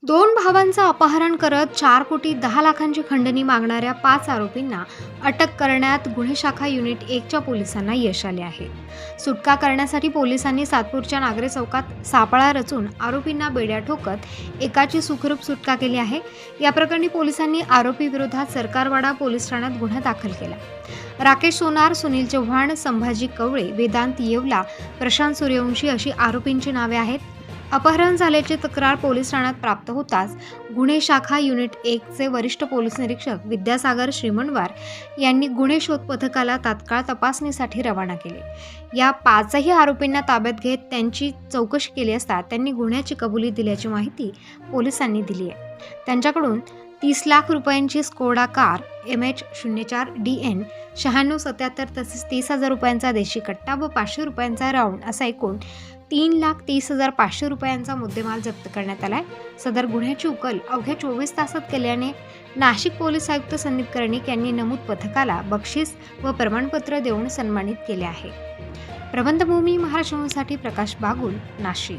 दोन भावांचं अपहरण करत 4,10,00,000ची खंडणी मागणाऱ्या 5 आरोपींना अटक करण्यात गुन्हे शाखा युनिट 1च्या पोलिसांना यश आले आहे. सुटका करण्यासाठी पोलिसांनी सातपूरच्या नागरे चौकात सापळा रचून आरोपींना बेड्या ठोकत एकाची सुखरूप सुटका केली आहे. या प्रकरणी पोलिसांनी आरोपी विरोधात सरकारवाडा पोलीस ठाण्यात गुन्हा दाखल केला. राकेश सोनार, सुनील चव्हाण, संभाजी कवळे, वेदांत येवला, प्रशांत सूर्यवंशी अशी आरोपींची नावे आहेत. अपहरण झाल्याची तक्रार पोलीस ठाण्यात प्राप्त होताच गुन्हे शाखा युनिट 1चे वरिष्ठ पोलीस निरीक्षक विद्यासागर श्रीमणवार यांनी गुन्हे शोध पथकाला तात्काळ तपासणीसाठी रवाना केले. या 5ही आरोपींना ताब्यात घेत त्यांची चौकशी केली असता त्यांनी गुन्ह्याची कबुली दिल्याची माहिती पोलिसांनी दिली आहे. त्यांच्याकडून 30 लाख रुपयांची स्कोडा कार, MH04DN 9677 तसेच 30,000 रुपयांचा देशी कट्टा व 500 रुपयांचा राऊंड असा एकूण 3,30,500 रुपयांचा मुद्देमाल जप्त करण्यात आलाय. सदर गुन्ह्याची उकल अवघ्या 24 तासात केल्याने नाशिक पोलीस आयुक्त संदीप कर्णिक यांनी नमूद पथकाला बक्षीस व प्रमाणपत्र देऊन सन्मानित केले आहे. प्रबंधभूमी महाराष्ट्रासाठी प्रकाश बागुल, नाशिक.